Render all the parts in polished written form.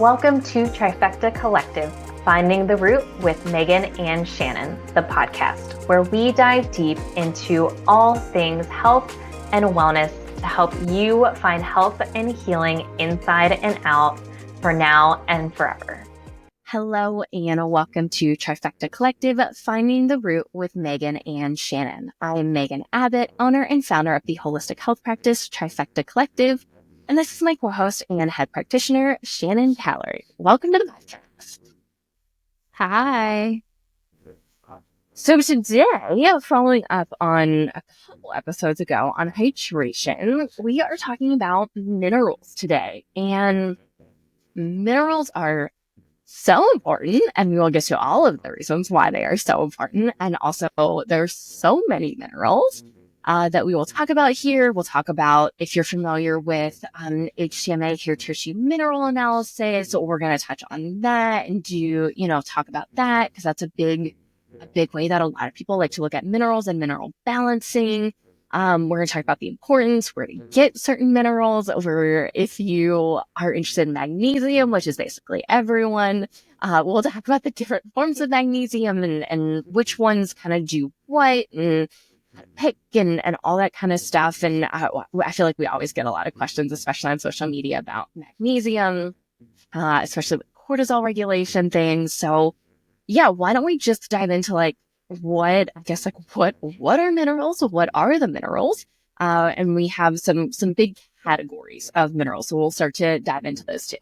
Welcome to Trifecta Collective, Finding the Root with Megan and Shannon, the podcast, where we dive deep into all things health and wellness to help you find health and healing inside and out for now and forever. Hello and welcome to Trifecta Collective, Finding the Root with Megan and Shannon. I'm Megan Abbott, owner and founder of the holistic health practice Trifecta Collective. And this is my co-host and head practitioner, Shannon Callery. Welcome to the podcast. Hi. So today, following up on a couple episodes ago on hydration, we are talking about minerals today. And minerals are so important, and we will get to all of the reasons why they are so important. And also, there's so many minerals that we will talk about here. We'll talk about, if you're familiar with HTMA, hair tissue mineral analysis, so we're going to touch on that and talk about that, because that's a big way that a lot of people like to look at minerals and mineral balancing. We're going to talk about the importance, where to get certain minerals, over if you are interested in magnesium, which is basically everyone. We'll talk about the different forms of magnesium and which ones kind of do what, and pick and all that kind of stuff. And I feel like we always get a lot of questions, especially on social media, about magnesium, especially with cortisol regulation things. So yeah, why don't we just dive into what are minerals? What are the minerals? And we have some big categories of minerals. So we'll start to dive into those too.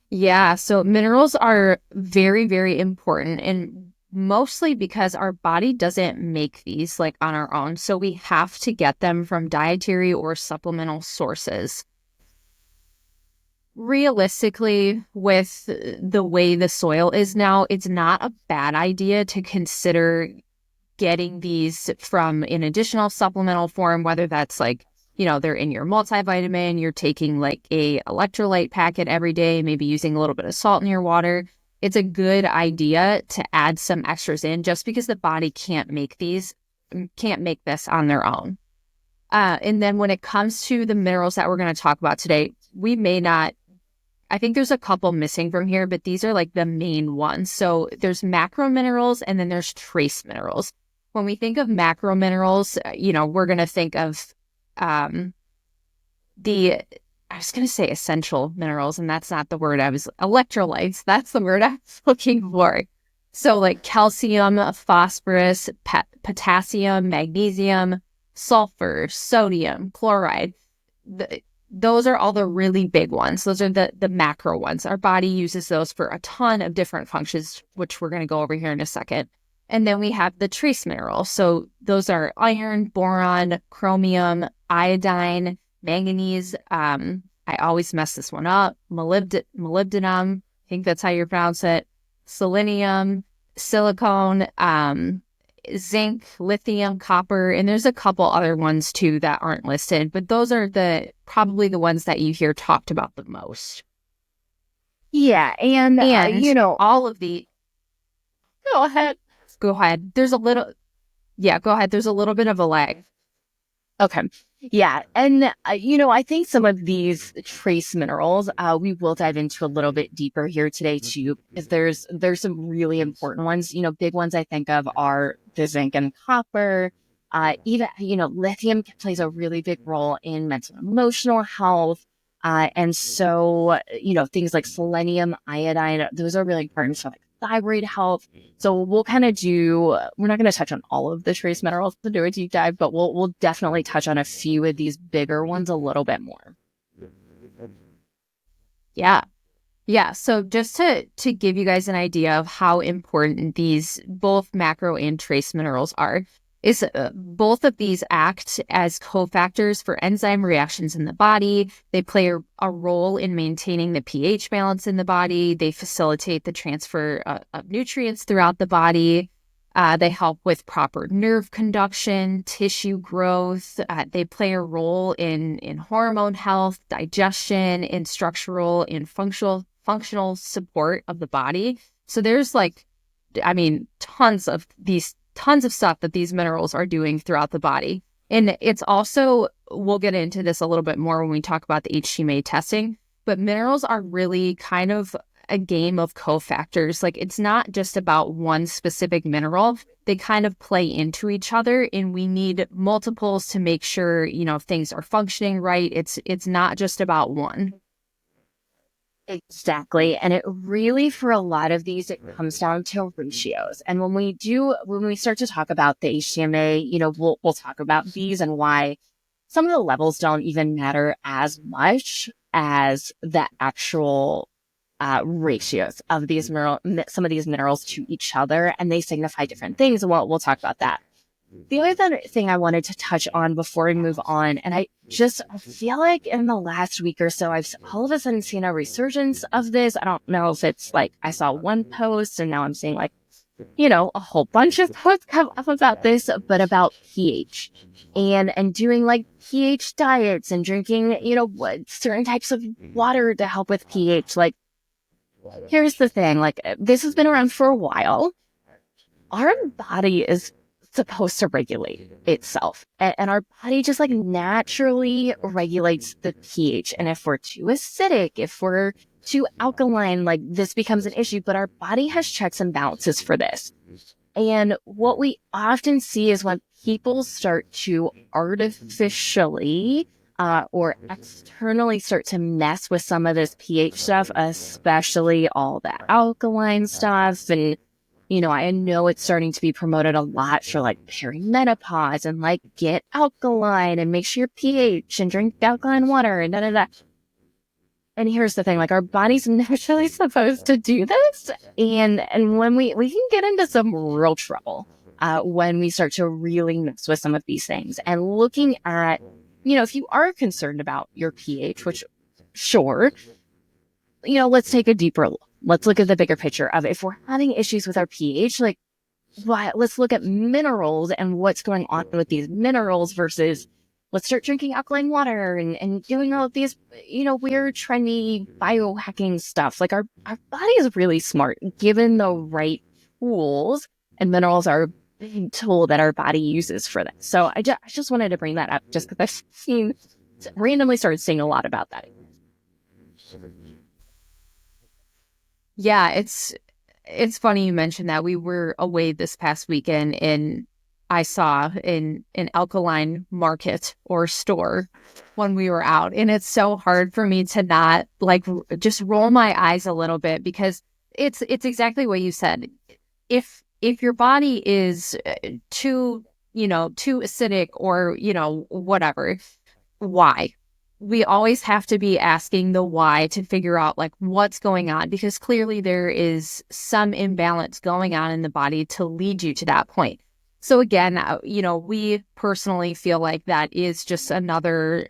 Yeah, so minerals are very, very important, and mostly because our body doesn't make these on our own. So we have to get them from dietary or supplemental sources. Realistically, with the way the soil is now, it's not a bad idea to consider getting these from an additional supplemental form, whether that's they're in your multivitamin, you're taking a electrolyte packet every day, maybe using a little bit of salt in your water. It's a good idea to add some extras in, just because the body can't make this on their own. And then when it comes to the minerals that we're going to talk about today, I think there's a couple missing from here, but these are the main ones. So there's macro minerals and then there's trace minerals. When we think of macro minerals, we're going to think of I was going to say essential minerals, and that's not the word electrolytes. That's the word I was looking for. So calcium, phosphorus, potassium, magnesium, sulfur, sodium, chloride. Those are all the really big ones. Those are the macro ones. Our body uses those for a ton of different functions, which we're going to go over here in a second. And then we have the trace minerals. So those are iron, boron, chromium, iodine, manganese. I always mess this one up. Molybdenum. I think that's how you pronounce it. Selenium, silicone, zinc, lithium, copper, and there's a couple other ones too that aren't listed, but those are probably the ones that you hear talked about the most. Yeah, and all of the. Go ahead. Go ahead. There's a little bit of a lag. Okay. Yeah. And, I think some of these trace minerals, we will dive into a little bit deeper here today too, because there's some really important ones. Big ones I think of are the zinc and copper. Even, lithium plays a really big role in mental and emotional health. And so, things like selenium, iodine, those are really important for thyroid health. So we'll we're not going to touch on all of the trace minerals to do a deep dive, but we'll definitely touch on a few of these bigger ones a little bit more. Yeah. Yeah. So just to give you guys an idea of how important these both macro and trace minerals are, is both of these act as cofactors for enzyme reactions in the body. They play a role in maintaining the pH balance in the body. They facilitate the transfer of nutrients throughout the body. They help with proper nerve conduction, tissue growth. They play a role in hormone health, digestion, and structural and functional support of the body. So there's tons of stuff that these minerals are doing throughout the body. And it's also, we'll get into this a little bit more when we talk about the HTMA testing, but minerals are really kind of a game of cofactors. Like, it's not just about one specific mineral. They kind of play into each other, and we need multiples to make sure, things are functioning right. It's not just about one. Exactly. And it really, for a lot of these, it comes down to ratios. And when we start to talk about the HTMA, we'll talk about these and why some of the levels don't even matter as much as the actual ratios of these some of these minerals to each other, and they signify different things. And we'll talk about that. The other thing I wanted to touch on before we move on, and I feel like in the last week or so, I've all of a sudden seen a resurgence of this. I don't know if it's like I saw one post and now I'm seeing like, a whole bunch of posts come up about this, but about pH and doing like pH diets and drinking, certain types of water to help with pH. Like, here's the thing, like, this has been around for a while. Our body is supposed to regulate itself, and our body just like naturally regulates the pH. And if we're too acidic, if we're too alkaline, like, this becomes an issue. But our body has checks and balances for this. And what we often see is when people start to artificially or externally start to mess with some of this pH stuff, especially all the alkaline stuff. And I know it's starting to be promoted a lot for like perimenopause and like get alkaline and make sure your pH and drink alkaline water and da. And here's the thing, like, our body's naturally supposed to do this. And when we can get into some real trouble when we start to really mess with some of these things. And looking at, if you are concerned about your pH, which sure, let's take a deeper look. Let's look at the bigger picture of if we're having issues with our pH, like, let's look at minerals and what's going on with these minerals versus let's start drinking alkaline water and doing all of these, weird, trendy biohacking stuff. Like, our body is really smart given the right tools, and minerals are a big tool that our body uses for that. So I just wanted to bring that up just because I've randomly started seeing a lot about that. Yeah, it's funny you mentioned that. We were away this past weekend, and I saw in an alkaline market or store when we were out. And it's so hard for me to not like just roll my eyes a little bit, because it's exactly what you said. If your body is too acidic or, whatever, why? We always have to be asking the why to figure out like what's going on, because clearly there is some imbalance going on in the body to lead you to that point. So again, we personally feel like that is just another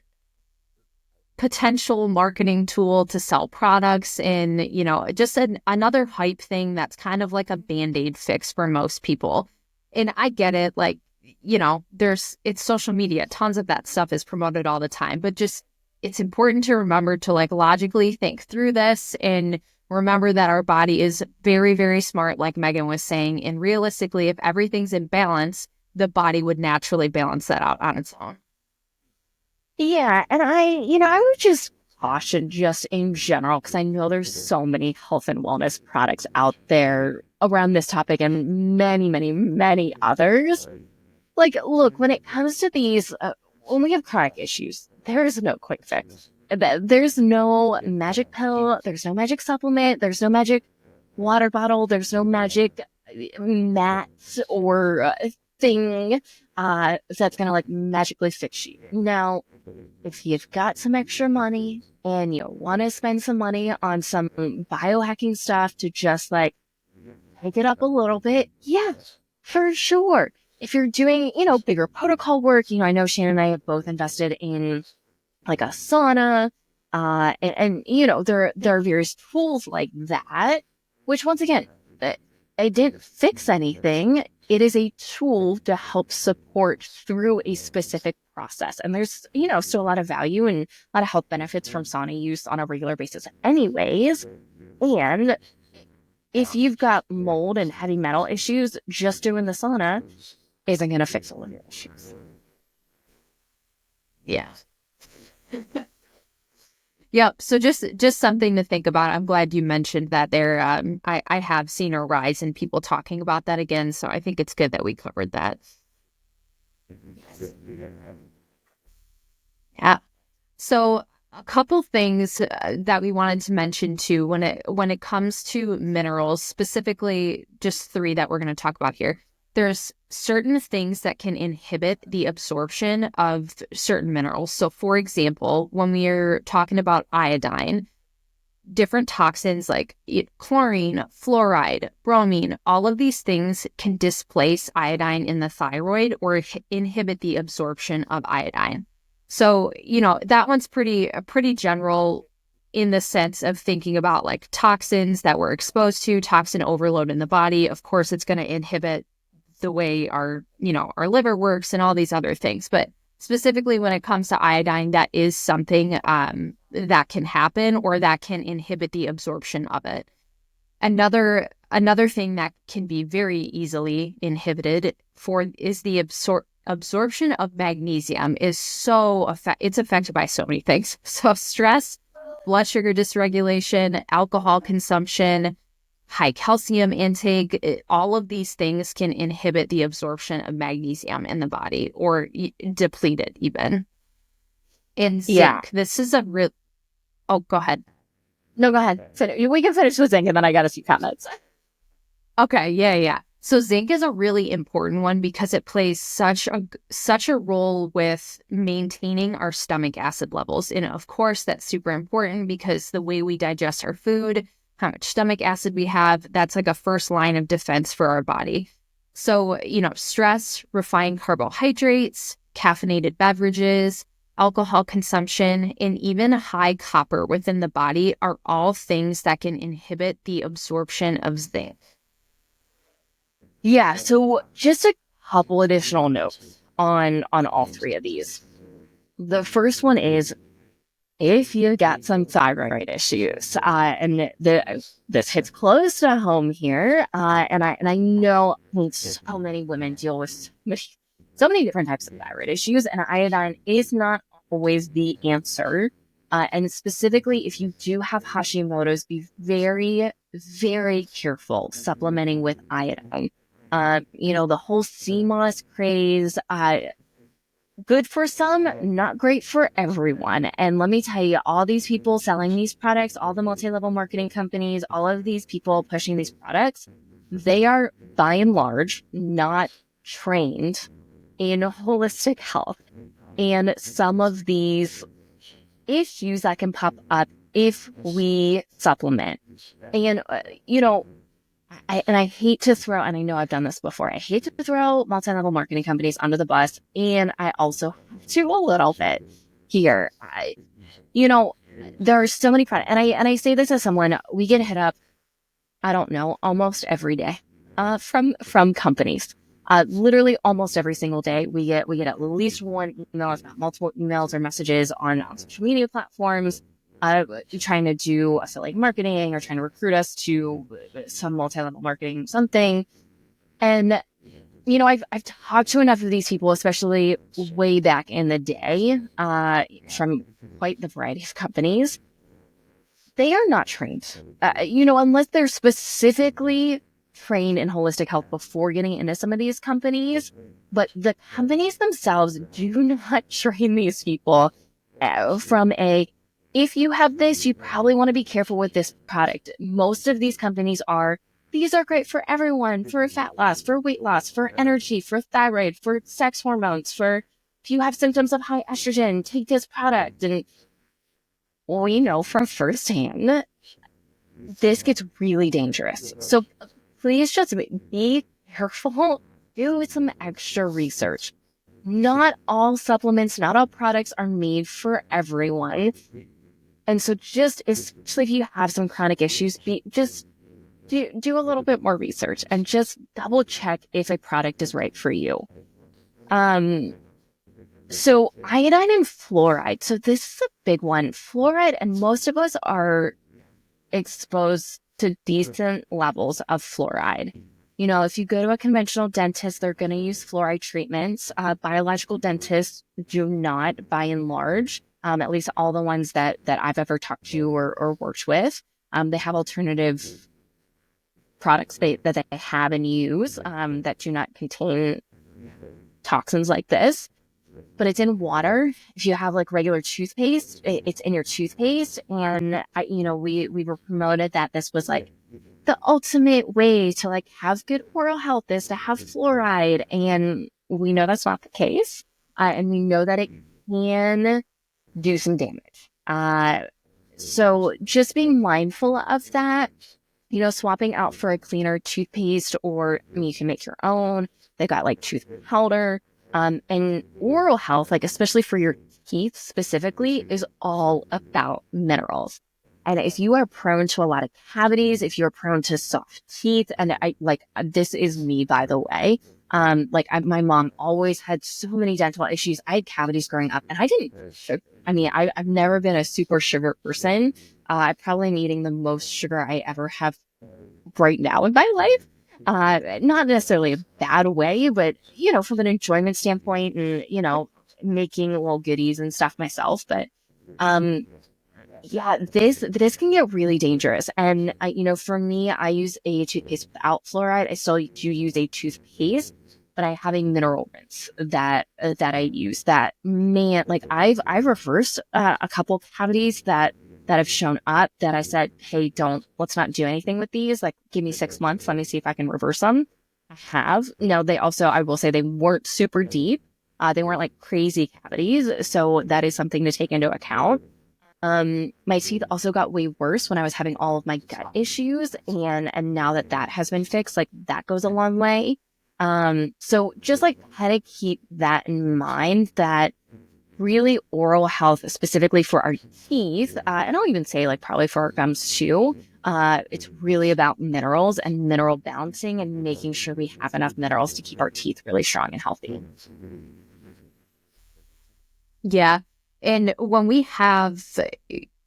potential marketing tool to sell products, and, just another hype thing that's kind of like a Band-Aid fix for most people. And I get it. Like, it's social media. Tons of that stuff is promoted all the time, but just, it's important to remember to like logically think through this and remember that our body is very, very smart, like Megan was saying. And realistically, if everything's in balance, the body would naturally balance that out on its own. Yeah. And I would just caution just in general, because I know there's so many health and wellness products out there around this topic and many, many, many others. Like, look, when it comes to these, when we have chronic issues, there is no quick fix. There's no magic pill. There's no magic supplement. There's no magic water bottle. There's no magic mat or thing that's going to like magically fix you. Now, if you've got some extra money and you want to spend some money on some biohacking stuff to just like pick it up a little bit, yeah, for sure. If you're doing, bigger protocol work, I know Shannon and I have both invested in like a sauna, and there are various tools like that, which once again, it didn't fix anything. It is a tool to help support through a specific process. And there's, still a lot of value and a lot of health benefits from sauna use on a regular basis anyways. And if you've got mold and heavy metal issues, just doing the sauna isn't going to fix all of your issues. Yeah. Yep. So just something to think about. I'm glad you mentioned that there. I have seen a rise in people talking about that again. So I think it's good that we covered that. Yeah. So a couple things that we wanted to mention too when it comes to minerals, specifically just three that we're going to talk about here. There's certain things that can inhibit the absorption of certain minerals. So for example, when we're talking about iodine, different toxins like chlorine, fluoride, bromine, all of these things can displace iodine in the thyroid or inhibit the absorption of iodine. So, that one's pretty general in the sense of thinking about like toxins that we're exposed to, toxin overload in the body. Of course, it's going to inhibit the way our liver works and all these other things. But specifically when it comes to iodine, that is something that can happen or that can inhibit the absorption of it. Another thing that can be very easily inhibited is the absorption of magnesium is it's affected by so many things. So stress, blood sugar dysregulation, alcohol consumption, high calcium intake, all of these things can inhibit the absorption of magnesium in the body or deplete it even. And zinc, this is a real... Oh, go ahead. No, go ahead. We can finish with zinc and then I got a few comments. Okay, yeah. So zinc is a really important one because it plays such a role with maintaining our stomach acid levels. And of course, that's super important because the way we digest our food, how much stomach acid we have, that's like a first line of defense for our body. So, stress, refined carbohydrates, caffeinated beverages, alcohol consumption, and even high copper within the body are all things that can inhibit the absorption of zinc. Yeah, so just a couple additional notes on all three of these. The first one is if you got some thyroid issues, and this hits close to home here, and I know so many women deal with so many different types of thyroid issues, and iodine is not always the answer. And specifically, if you do have Hashimoto's, be very, very careful supplementing with iodine. The whole CMOS craze, good for some, not great for everyone. And let me tell you, all these people selling these products, all the multi-level marketing companies, all of these people pushing these products, they are by and large not trained in holistic health. And some of these issues that can pop up if we supplement. And, I hate to throw, and I know I've done this before, I hate to throw multi-level marketing companies under the bus, and I also do a little bit here. There are so many products, and I say this as someone, we get hit up, I don't know, almost every day, from companies. Literally almost every single day, we get at least one email, if not multiple emails or messages on social media platforms, trying to do affiliate marketing or trying to recruit us to some multi-level marketing something. And, I've talked to enough of these people, especially way back in the day, from quite the variety of companies. They are not trained, unless they're specifically trained in holistic health before getting into some of these companies. But the companies themselves do not train these people from if you have this, you probably want to be careful with this product. Most of these companies these are great for everyone, for fat loss, for weight loss, for energy, for thyroid, for sex hormones, for if you have symptoms of high estrogen, take this product. And we know from firsthand, this gets really dangerous. So please just be careful, do some extra research. Not all supplements, not all products are made for everyone. And so especially if you have some chronic issues, just do a little bit more research and just double check if a product is right for you. So iodine and fluoride. So this is a big one. Fluoride, and most of us are exposed to decent levels of fluoride. If you go to a conventional dentist, they're going to use fluoride treatments. Biological dentists do not, by and large. At least all the ones that I've ever talked to or worked with. They have alternative products that they have and use that do not contain toxins like this. But it's in water. If you have like regular toothpaste, it's in your toothpaste. And we were promoted that this was like the ultimate way to like have good oral health is to have fluoride. And we know that's not the case. And we know that it can do some damage. So just being mindful of that, swapping out for a cleaner toothpaste, or you can make your own. They got like tooth powder. And oral health, like especially for your teeth specifically, is all about minerals. And if you are prone to a lot of cavities, if you're prone to soft teeth, and this is me, by the way. My mom always had so many dental issues. I had cavities growing up, and I didn't. I've never been a super sugar person. I probably am eating the most sugar I ever have right now in my life. Not necessarily a bad way, but, from an enjoyment standpoint and, making little goodies and stuff myself. But, this can get really dangerous. And, for me, I use a toothpaste without fluoride. I still do use a toothpaste, but I have a mineral rinse that I use that, man, like I've reversed a couple cavities that have shown up that I said, hey, let's not do anything with these. Like, give me 6 months. Let me see if I can reverse them. I have. They also, I will say, they weren't super deep. They weren't like crazy cavities. So that is something to take into account. My teeth also got way worse when I was having all of my gut issues. And now that has been fixed, like that goes a long way. So just like how to keep that in mind, that really oral health, specifically for our teeth, and I'll even say like probably for our gums too, it's really about minerals and mineral balancing and making sure we have enough minerals to keep our teeth really strong and healthy. Yeah. And when we have,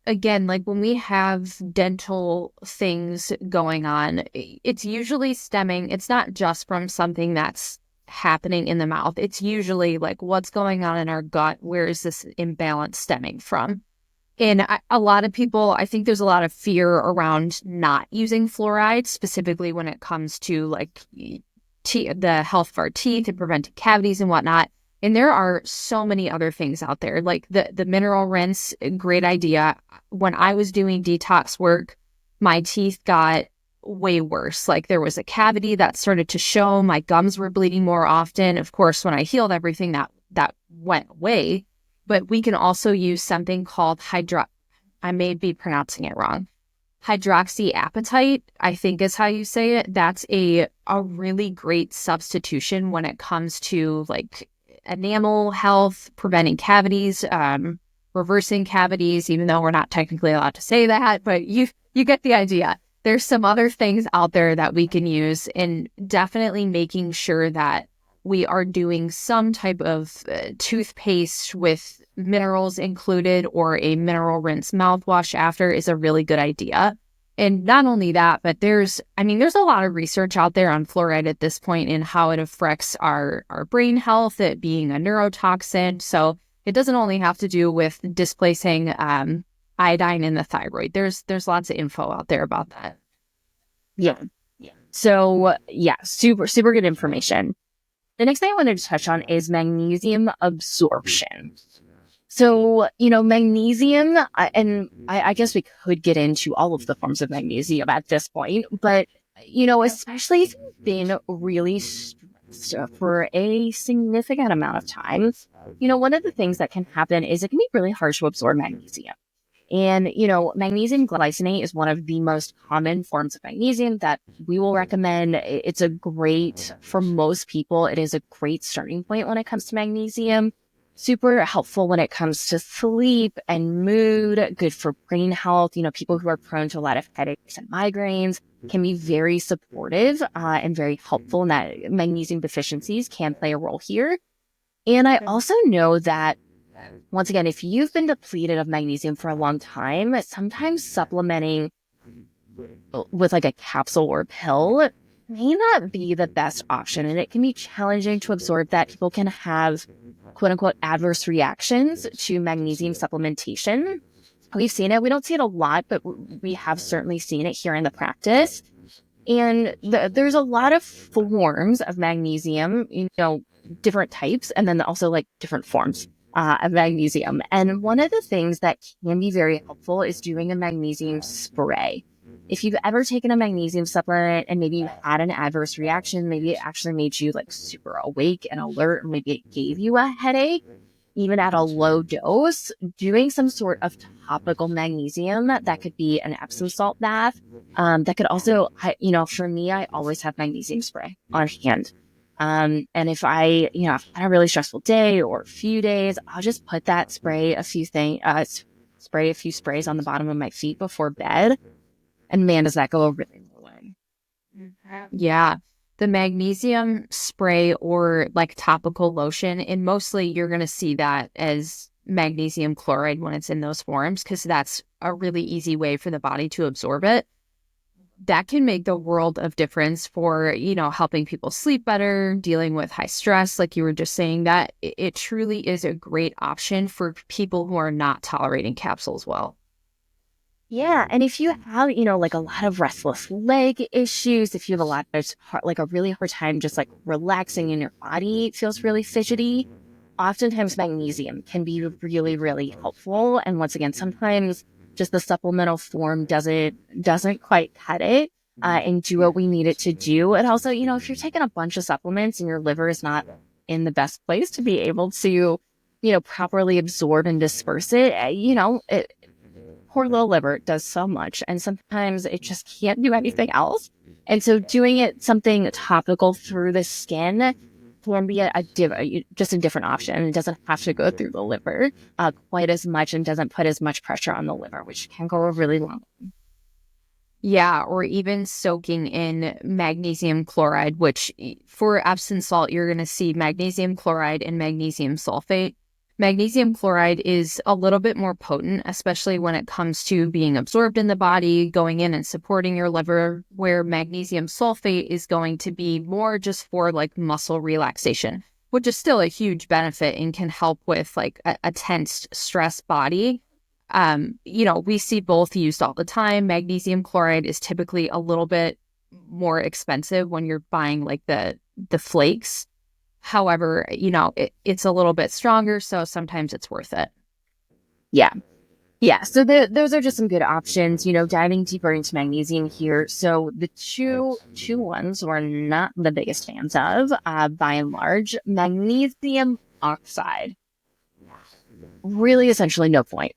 again, like when we have dental things going on, it's usually it's not just from something that's happening in the mouth. It's usually like what's going on in our gut. Where is this imbalance stemming from? And a lot of people, I think there's a lot of fear around not using fluoride, specifically when it comes to like the health of our teeth and preventing cavities and whatnot. And there are so many other things out there, like the mineral rinse, great idea. When I was doing detox work, my teeth got way worse. Like there was a cavity that started to show. My gums were bleeding more often. Of course, when I healed everything, that went away. But we can also use something called I may be pronouncing it wrong. Hydroxyapatite, I think is how you say it. That's a really great substitution when it comes to like enamel health, preventing cavities, reversing cavities, even though we're not technically allowed to say that, but you get the idea. There's some other things out there that we can use, and definitely making sure that we are doing some type of toothpaste with minerals included, or a mineral rinse mouthwash after, is a really good idea. And not only that, but there's a lot of research out there on fluoride at this point and how it affects our brain health, it being a neurotoxin. So it doesn't only have to do with displacing iodine in the thyroid. There's lots of info out there about that. Yeah. So yeah, super, super good information. The next thing I wanted to touch on is magnesium absorption. So, magnesium, and I guess we could get into all of the forms of magnesium at this point, but, especially if you've been really stressed for a significant amount of time, one of the things that can happen is it can be really hard to absorb magnesium. And, magnesium glycinate is one of the most common forms of magnesium that we will recommend. For most people, it is a great starting point when it comes to magnesium. Super helpful when it comes to sleep and mood, good for brain health. People who are prone to a lot of headaches and migraines can be very supportive and very helpful, and that magnesium deficiencies can play a role here. And I also know that, once again, if you've been depleted of magnesium for a long time, sometimes supplementing with like a capsule or pill may not be the best option, and it can be challenging to absorb that. People can have quote unquote adverse reactions to magnesium supplementation. We've seen it. We don't see it a lot, but we have certainly seen it here in the practice. And there's a lot of forms of magnesium, different types, and then also like different forms of magnesium. And one of the things that can be very helpful is doing a magnesium spray. If you've ever taken a magnesium supplement and maybe you had an adverse reaction, maybe it actually made you like super awake and alert, or maybe it gave you a headache, even at a low dose, doing some sort of topical magnesium, that could be an Epsom salt bath. That could also, for me, I always have magnesium spray on hand. And if I, have had a really stressful day or a few days, I'll just put that spray a few sprays on the bottom of my feet before bed. And man, does that go a really long way. Yeah. The magnesium spray or like topical lotion, and mostly you're going to see that as magnesium chloride when it's in those forms, because that's a really easy way for the body to absorb it. That can make the world of difference for, helping people sleep better, dealing with high stress. Like you were just saying, that it truly is a great option for people who are not tolerating capsules well. Yeah. And if you have, like a lot of restless leg issues, if you have a really hard time just like relaxing in your body, it feels really fidgety, oftentimes magnesium can be really, really helpful. And once again, sometimes just the supplemental form doesn't quite cut it and do what we need it to do. And also, if you're taking a bunch of supplements and your liver is not in the best place to be able to, properly absorb and disperse it, poor little liver does so much, and sometimes it just can't do anything else. And so doing it something topical through the skin can be just a different option. It doesn't have to go through the liver quite as much and doesn't put as much pressure on the liver, which can go a really long way. Yeah, or even soaking in magnesium chloride, which for Epsom salt, you're going to see magnesium chloride and magnesium sulfate. Magnesium chloride is a little bit more potent, especially when it comes to being absorbed in the body, going in and supporting your liver, where magnesium sulfate is going to be more just for like muscle relaxation, which is still a huge benefit and can help with like a tensed, stressed body. We see both used all the time. Magnesium chloride is typically a little bit more expensive when you're buying like the flakes. However, it's a little bit stronger, so sometimes it's worth it. Yeah. Yeah. So those are just some good options, diving deeper into magnesium here. So the two ones we're not the biggest fans of, by and large, magnesium oxide. Really, essentially no point.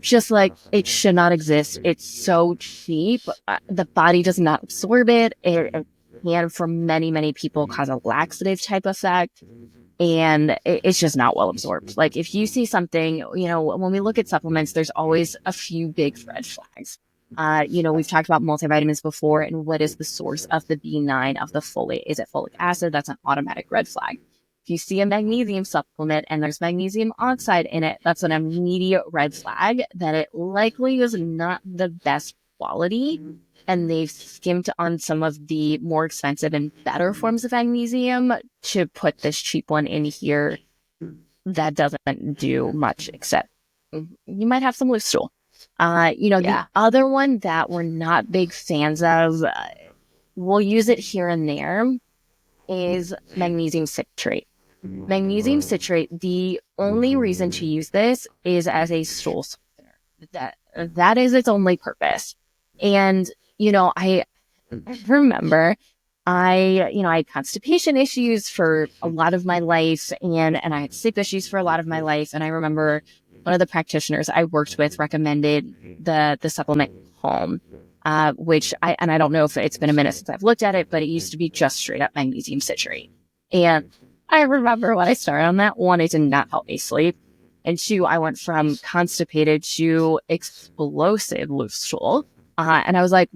Just like it should not exist. It's so cheap. The body does not absorb it. It can, for many, many people, cause a laxative type effect. And it's just not well absorbed. Like if you see something, when we look at supplements, there's always a few big red flags. We've talked about multivitamins before, and what is the source of the B9 of the folate? Is it folic acid? That's an automatic red flag. If you see a magnesium supplement and there's magnesium oxide in it, that's an immediate red flag that it likely is not the best quality. And they've skimmed on some of the more expensive and better forms of magnesium to put this cheap one in here that doesn't do much, except you might have some loose stool. The other one that we're not big fans of, we'll use it here and there, is magnesium citrate. Magnesium citrate, the only reason to use this is as a stool softener. That is its only purpose. And I remember I had constipation issues for a lot of my life, and I had sleep issues for a lot of my life. And I remember one of the practitioners I worked with recommended the supplement Calm, which I don't know if it's been a minute since I've looked at it, but it used to be just straight up magnesium citrate. And I remember when I started on that, one, it did not help me sleep. And two, I went from constipated to explosive loose stool. And I was like,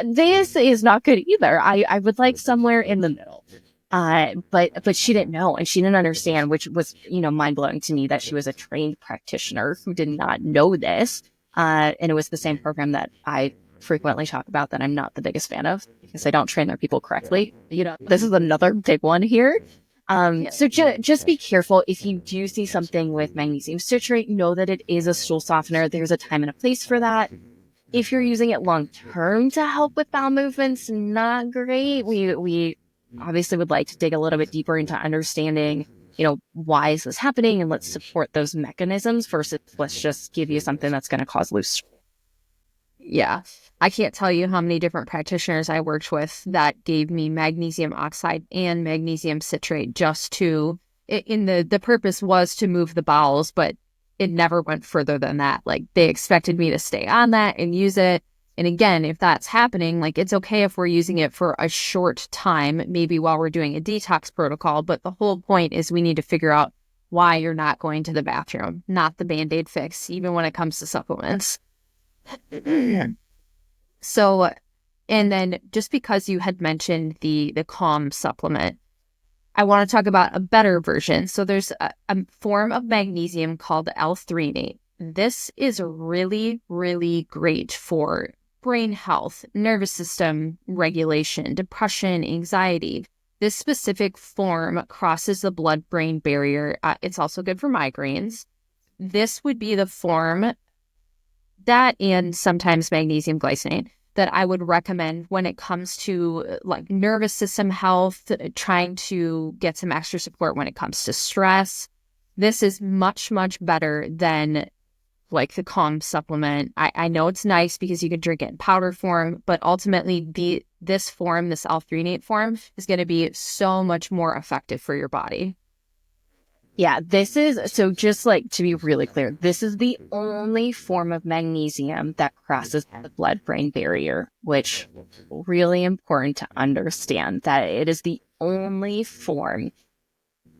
this is not good either. I would like somewhere in the middle. But she didn't know, and she didn't understand, which was, mind blowing to me, that she was a trained practitioner who did not know this. And it was the same program that I frequently talk about that I'm not the biggest fan of, because they don't train their people correctly. This is another big one here. So just be careful if you do see something with magnesium citrate, know that it is a stool softener. There's a time and a place for that. If you're using it long term to help with bowel movements, not great. We obviously would like to dig a little bit deeper into understanding, why is this happening, and let's support those mechanisms versus let's just give you something that's going to cause loose. Yeah. I can't tell you how many different practitioners I worked with that gave me magnesium oxide and magnesium citrate just to, the purpose was to move the bowels, but it never went further than that. Like, they expected me to stay on that and use it. And again, if that's happening, like, it's okay if we're using it for a short time, maybe while we're doing a detox protocol. But the whole point is we need to figure out why you're not going to the bathroom, not the Band-Aid fix, even when it comes to supplements. So, and then just because you had mentioned the Calm supplement, I want to talk about a better version. So there's a form of magnesium called L-threonate. This is really, really great for brain health, nervous system regulation, depression, anxiety. This specific form crosses the blood-brain barrier. It's also good for migraines. This would be the form, that and sometimes magnesium glycinate, that I would recommend when it comes to like nervous system health, trying to get some extra support when it comes to stress. This is much, much better than like the Calm supplement. I know it's nice because you can drink it in powder form, but ultimately this L-threonate form is going to be so much more effective for your body. Yeah, so just like to be really clear, this is the only form of magnesium that crosses the blood-brain barrier, which is really important to understand that it is the only form.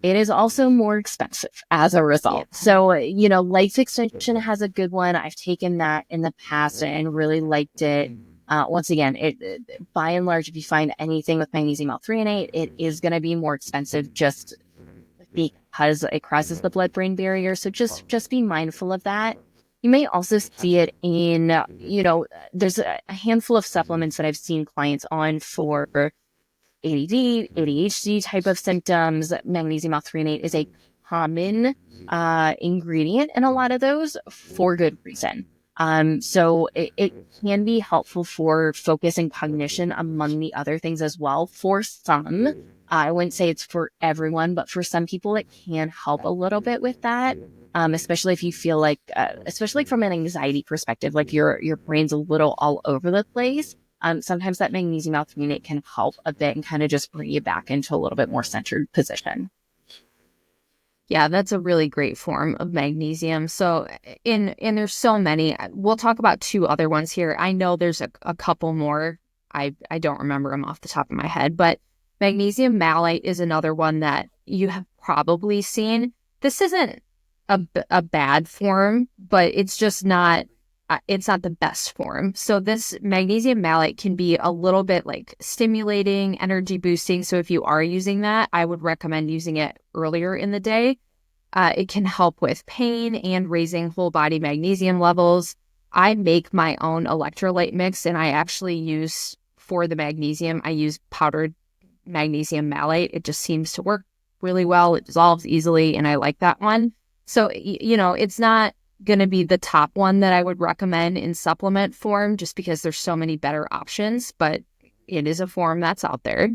It is also more expensive as a result. Yeah. So, Life Extension has a good one. I've taken that in the past and really liked it. Once again, by and large, if you find anything with magnesium L-threonate, it is going to be more expensive just because it crosses the blood-brain barrier. So just be mindful of that. You may also see it in, there's a handful of supplements that I've seen clients on for ADD, ADHD type of symptoms. Magnesium L-threonate is a common ingredient in a lot of those for good reason. So it can be helpful for focus and cognition among the other things as well. For some, I wouldn't say it's for everyone, but for some people, it can help a little bit with that. Especially if you feel like, especially from an anxiety perspective, like your brain's a little all over the place. Sometimes that magnesium L-threonate can help a bit and kind of just bring you back into a little bit more centered position. Yeah, that's a really great form of magnesium. So, and there's so many. We'll talk about two other ones here. I know there's a couple more. I don't remember them off the top of my head, but magnesium malate is another one that you have probably seen. This isn't a bad form, but it's just not, it's not the best form. So this magnesium malate can be a little bit like stimulating, energy boosting. So if you are using that, I would recommend using it earlier in the day. It can help with pain and raising whole body magnesium levels. I make my own electrolyte mix, and I actually use, for the magnesium, I use powdered magnesium malate. It just seems to work really well. It dissolves easily, and I like that one. So, it's not going to be the top one that I would recommend in supplement form just because there's so many better options, but it is a form that's out there.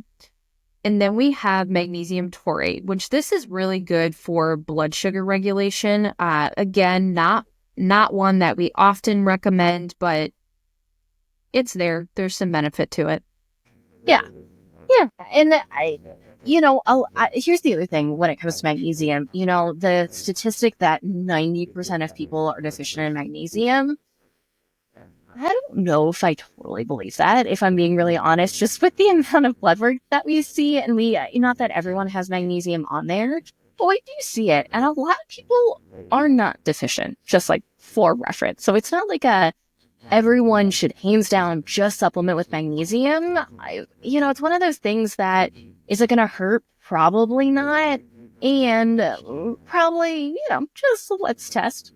And then we have magnesium taurate, which this is really good for blood sugar regulation. Again, not one that we often recommend, but it's there. There's some benefit to it. Yeah. And here's the other thing when it comes to magnesium. The statistic that 90% of people are deficient in magnesium, I don't know if I totally believe that, if I'm being really honest, just with the amount of blood work that we see. And not that everyone has magnesium on there, but we do see it. And a lot of people are not deficient, just like for reference. So it's not like everyone should hands down just supplement with magnesium. It's one of those things that, is it going to hurt? Probably not. And probably, just let's test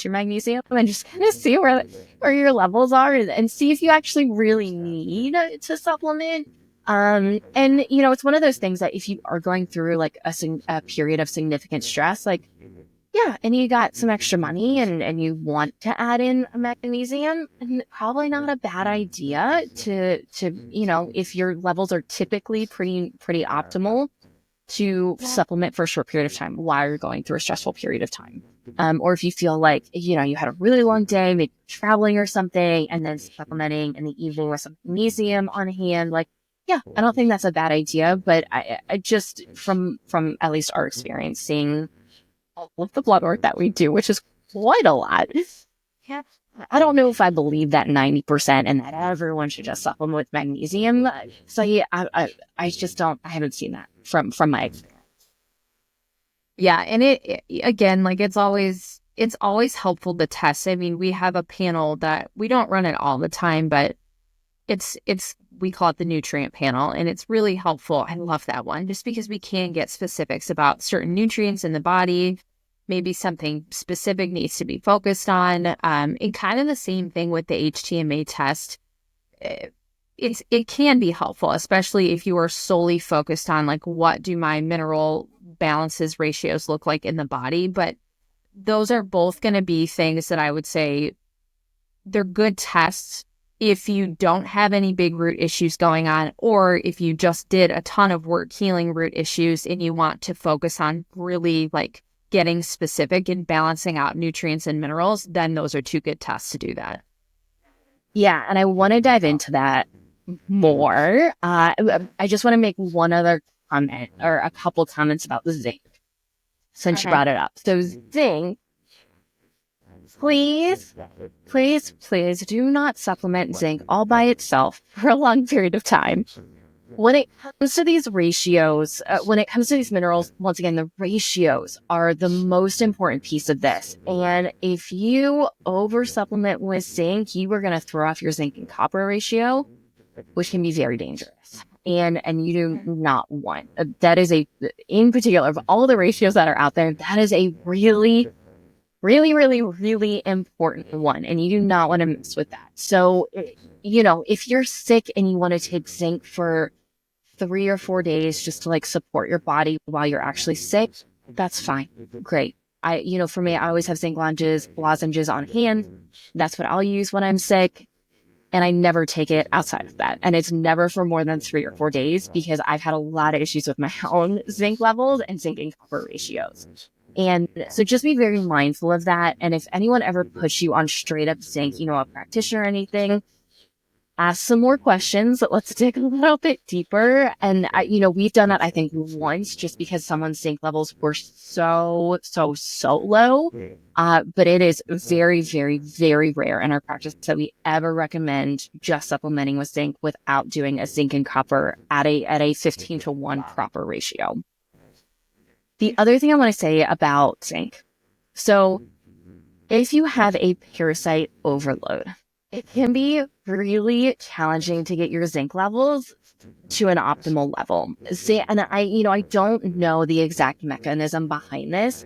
your magnesium and just kind of see where your levels are and see if you actually really need to supplement. And it's one of those things that if you are going through like a period of significant stress, like, yeah, and you got some extra money and you want to add in a magnesium, and probably not a bad idea to if your levels are typically pretty optimal, to supplement for a short period of time while you're going through a stressful period of time. Or if you feel like, you had a really long day, maybe traveling or something, and then supplementing in the evening with some magnesium on hand, like, yeah, I don't think that's a bad idea. But I just, from at least our experience, seeing all of the blood work that we do, which is quite a lot. Yeah. I don't know if I believe that 90% and that everyone should just supplement with magnesium. So yeah, I just don't, I haven't seen that from my experience. Yeah. And it again, like it's always helpful to test. I mean, we have a panel that we don't run it all the time, but we call it the nutrient panel, and it's really helpful. I love that one just because we can get specifics about certain nutrients in the body. Maybe something specific needs to be focused on. And kind of the same thing with the HTMA test. It can be helpful, especially if you are solely focused on like, what do my mineral balances ratios look like in the body? But those are both going to be things that I would say they're good tests if you don't have any big root issues going on, or if you just did a ton of work healing root issues and you want to focus on really like getting specific and balancing out nutrients and minerals, then those are two good tests to do that. Yeah, and I want to dive into that more. I just want to make one other comment, or a couple comments about the zinc, since you brought it up. So zinc, please do not supplement zinc all by itself for a long period of time. When it comes to these ratios, when it comes to these minerals, once again, the ratios are the most important piece of this. And if you over supplement with zinc, you are going to throw off your zinc and copper ratio, which can be very dangerous. And you do not want, that is in particular, of all the ratios that are out there, that is a really important one. And you do not want to mess with that. So, if you're sick and you want to take zinc for 3 or 4 days just to like support your body while you're actually sick, that's fine. Great. For me, I always have zinc lozenges on hand. That's what I'll use when I'm sick. And I never take it outside of that. And it's never for more than 3 or 4 days, because I've had a lot of issues with my own zinc levels and zinc and copper ratios. And so just be very mindful of that. And if anyone ever puts you on straight up zinc, a practitioner or anything, ask some more questions. Let's dig a little bit deeper. And, we've done that, I think, once, just because someone's zinc levels were so low. But it is very, very, very rare in our practice that we ever recommend just supplementing with zinc without doing a zinc and copper at a 15-to-1 proper ratio. The other thing I want to say about zinc. So if you have a parasite overload, it can be really challenging to get your zinc levels to an optimal level. And I don't know the exact mechanism behind this,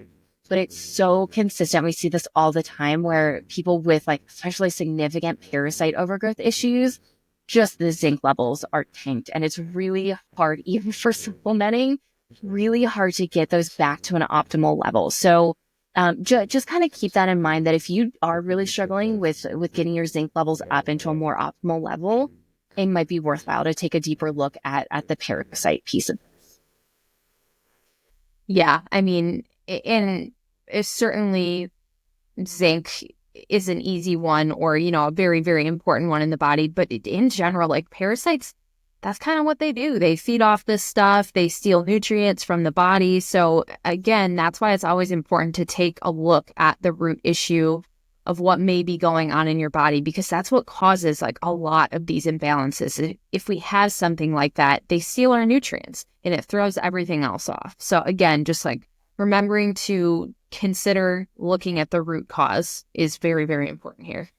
but it's so consistent. We see this all the time where people with like especially significant parasite overgrowth issues, just the zinc levels are tanked. And it's really hard, even for supplementing, really hard to get those back to an optimal level. So just kind of keep that in mind, that if you are really struggling with getting your zinc levels up into a more optimal level, it might be worthwhile to take a deeper look at the parasite piece of this. Yeah, I mean, and it's certainly zinc is an easy one, or, a very, very important one in the body. But in general, like parasites, that's kind of what they do. They feed off this stuff. They steal nutrients from the body. So again, that's why it's always important to take a look at the root issue of what may be going on in your body, because that's what causes like a lot of these imbalances. If we have something like that, they steal our nutrients and it throws everything else off. So again, just like remembering to consider looking at the root cause is very, very important here.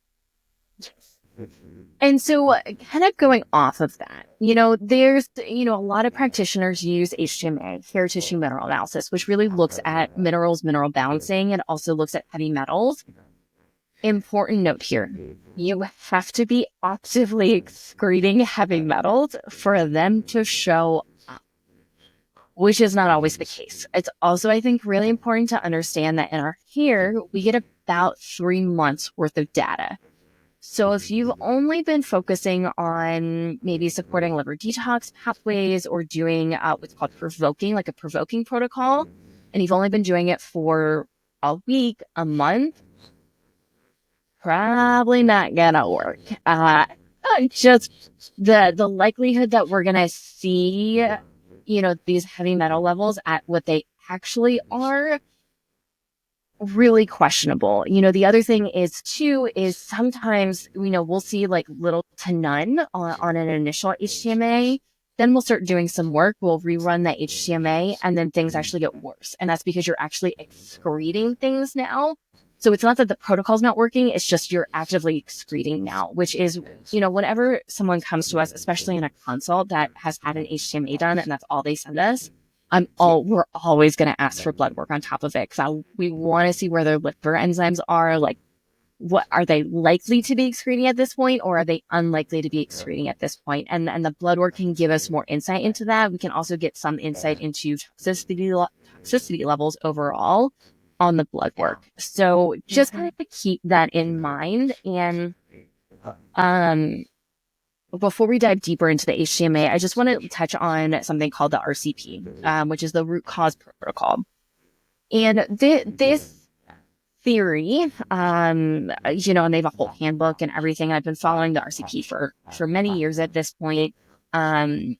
And so kind of going off of that, there's, a lot of practitioners use HTMA, hair tissue mineral analysis, which really looks at mineral balancing and also looks at heavy metals. important note here. You have to be actively excreting heavy metals for them to show up, which is not always the case. It's also, I think, really important to understand that in our hair, we get about 3 months worth of data. So if you've only been focusing on maybe supporting liver detox pathways or doing what's called provoking, like a provoking protocol, and you've only been doing it for a week, a month, probably not gonna work. Just the likelihood that we're gonna see, these heavy metal levels at what they actually are, really questionable. The other thing is too, is sometimes, we'll see like little to none on an initial HTMA. Then we'll start doing some work. We'll rerun that HTMA and then things actually get worse. And that's because you're actually excreting things now. So it's not that the protocol's not working. It's just you're actively excreting now, which is, whenever someone comes to us, especially in a consult that has had an HTMA done and that's all they send us, we're always going to ask for blood work on top of it, because we want to see where their liver enzymes are. Like, what are they likely to be excreting at this point, or are they unlikely to be excreting at this point? And the blood work can give us more insight into that. We can also get some insight into toxicity levels overall on the blood work. So just kind of keep that in mind. And before we dive deeper into the HTMA, I just want to touch on something called the RCP, which is the root cause protocol. And this theory, and they have a whole handbook and everything. I've been following the RCP for many years at this point. And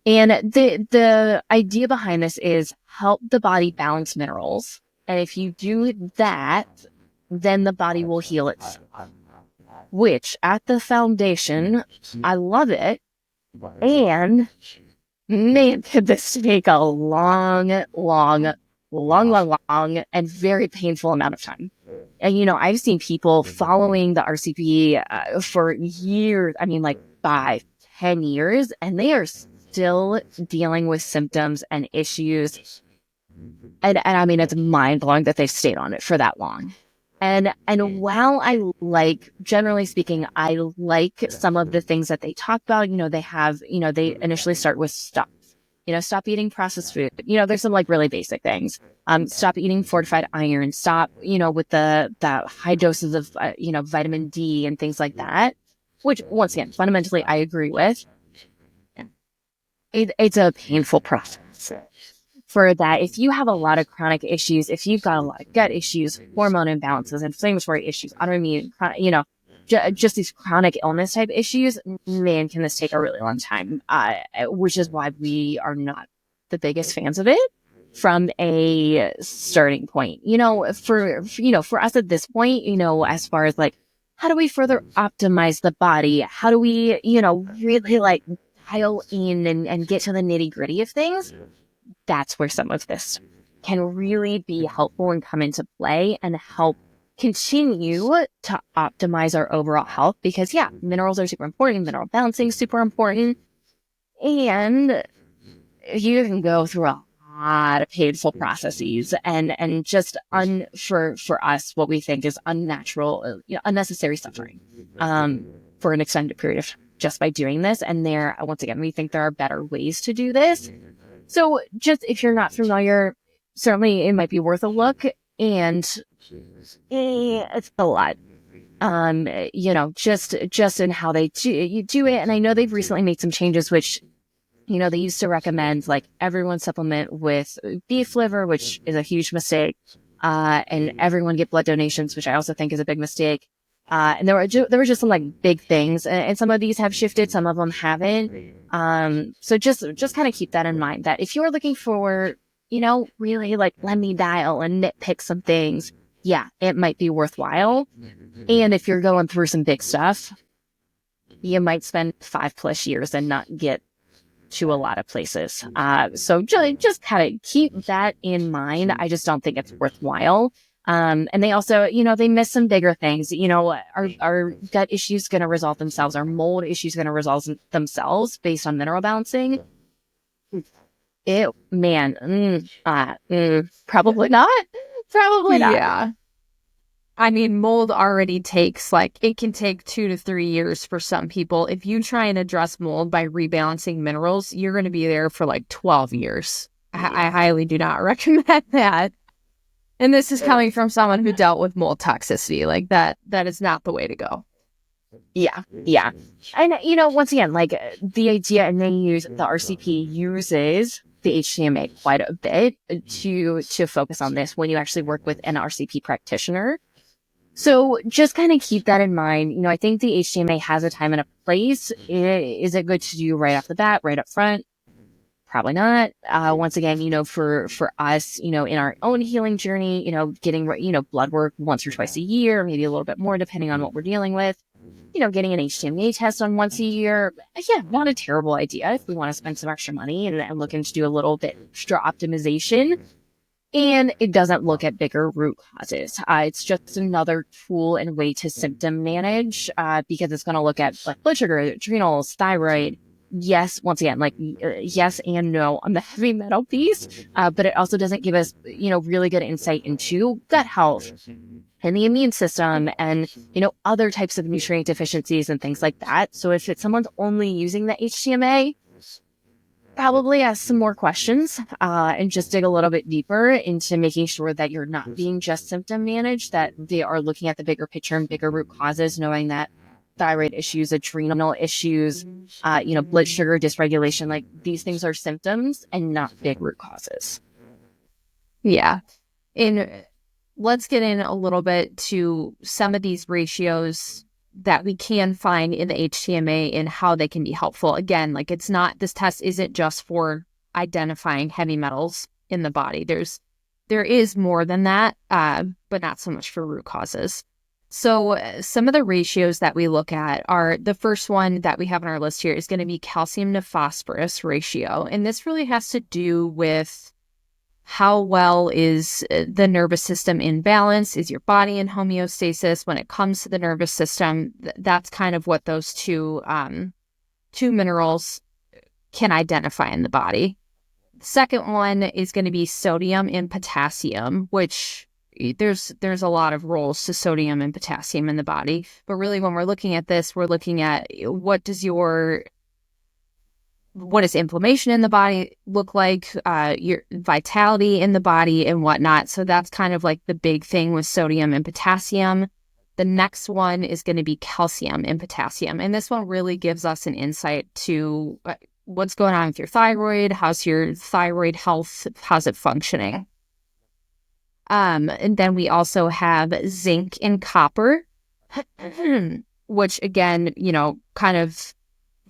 the idea behind this is help the body balance minerals. And if you do that, then the body will heal itself. Which, at the foundation, I love it. And man, could this take a long, and very painful amount of time. And, I've seen people following the RCP for years, 5, 10 years, and they are still dealing with symptoms and issues. And it's mind-blowing that they've stayed on it for that long. And while generally speaking, I like some of the things that they talk about, they have, they initially start with stop eating processed food. There's some really basic things. Stop eating fortified iron, stop, with the high doses of, vitamin D and things like that, which once again, fundamentally, I agree with. It's a painful process. For that, if you have a lot of chronic issues, if you've got a lot of gut issues, hormone imbalances, inflammatory issues, autoimmune, just these chronic illness type issues, man, can this take a really long time, which is why we are not the biggest fans of it from a starting point. For us at this point, as far as how do we further optimize the body? How do we, really dial in and get to the nitty gritty of things? That's where some of this can really be helpful and come into play and help continue to optimize our overall health, because minerals are super important. Mineral balancing is super important. And you can go through a lot of painful processes and just for us, what we think is unnatural, unnecessary suffering, for an extended period of time just by doing this. And once again, we think there are better ways to do this. So just if you're not familiar, certainly it might be worth a look. And it's a lot, just in how they do it. And I know they've recently made some changes, which, they used to recommend everyone supplement with beef liver, which is a huge mistake. And everyone get blood donations, which I also think is a big mistake. And there were just some big things, and some of these have shifted, some of them haven't. So just kind of keep that in mind, that if you're looking for, really let me dial and nitpick some things, it might be worthwhile. And if you're going through some big stuff, you might spend 5+ years and not get to a lot of places. So just kind of keep that in mind. I just don't think it's worthwhile. And they also, they miss some bigger things. Are gut issues going to resolve themselves? Are mold issues going to resolve themselves based on mineral balancing? Probably not. Probably not. Yeah. I mean, mold already takes it can take 2 to 3 years for some people. If you try and address mold by rebalancing minerals, you're going to be there for 12 years. I highly do not recommend that. And this is coming from someone who dealt with mold toxicity. That is not the way to go. Yeah. And, once again, the idea, and the RCP uses the HTMA quite a bit to focus on this when you actually work with an RCP practitioner. So just kind of keep that in mind. I think the HTMA has a time and a place. Is it good to do right off the bat, right up front? Probably not. Once again, for us, in our own healing journey, getting, blood work once or twice a year, maybe a little bit more depending on what we're dealing with. Getting an HTMA test on once a year, not a terrible idea if we want to spend some extra money and looking to do a little bit extra optimization. And it doesn't look at bigger root causes. It's just another tool and way to symptom manage because it's going to look at blood sugar, adrenals, thyroid. Yes, once again, yes and no on the heavy metal piece, but it also doesn't give us, really good insight into gut health and the immune system and, other types of nutrient deficiencies and things like that. So if someone's only using the HTMA, probably ask some more questions and just dig a little bit deeper into making sure that you're not being just symptom managed, that they are looking at the bigger picture and bigger root causes, knowing that thyroid issues, adrenal issues, blood sugar dysregulation, these things are symptoms and not big root causes. Yeah. And let's get in a little bit to some of these ratios that we can find in the HTMA and how they can be helpful. Again, this test isn't just for identifying heavy metals in the body. There is more than that, but not so much for root causes. So some of the ratios that we look at are, the first one that we have on our list here is going to be calcium to phosphorus ratio. And this really has to do with how well is the nervous system in balance? Is your body in homeostasis? When it comes to the nervous system, that's kind of what those two minerals can identify in the body. The second one is going to be sodium and potassium, which there's a lot of roles to sodium and potassium in the body. But really, when we're looking at this, we're looking at what does inflammation in the body look like, your vitality in the body and whatnot. So that's kind of the big thing with sodium and potassium. The next one is going to be calcium and potassium. And this one really gives us an insight to what's going on with your thyroid. How's your thyroid health? How's it functioning? And then we also have zinc and copper, which again, kind of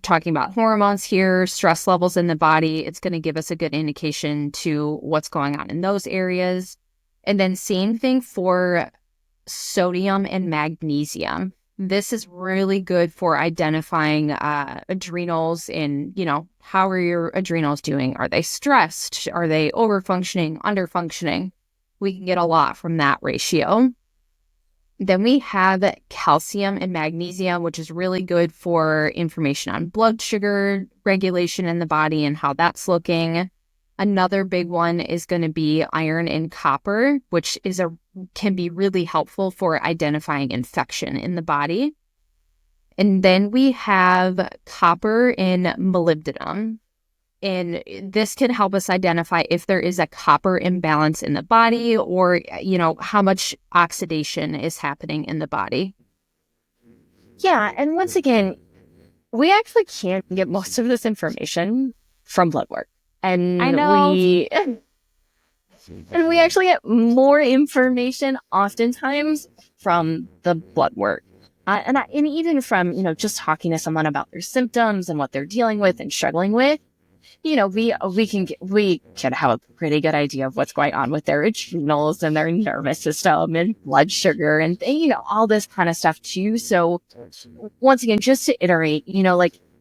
talking about hormones here, stress levels in the body. It's going to give us a good indication to what's going on in those areas. And then same thing for sodium and magnesium. This is really good for identifying adrenals and, how are your adrenals doing? Are they stressed? Are they overfunctioning, underfunctioning? We can get a lot from that ratio. Then we have calcium and magnesium, which is really good for information on blood sugar regulation in the body and how that's looking. Another big one is going to be iron and copper, which can be really helpful for identifying infection in the body. And then we have copper and molybdenum. And this can help us identify if there is a copper imbalance in the body or, how much oxidation is happening in the body. Yeah. And once again, we actually can't get most of this information from blood work. And I know. we actually get more information oftentimes from the blood work. And even from, just talking to someone about their symptoms and what they're dealing with and struggling with. We can have a pretty good idea of what's going on with their adrenals and their nervous system and blood sugar and, all this kind of stuff too. So once again, just to iterate,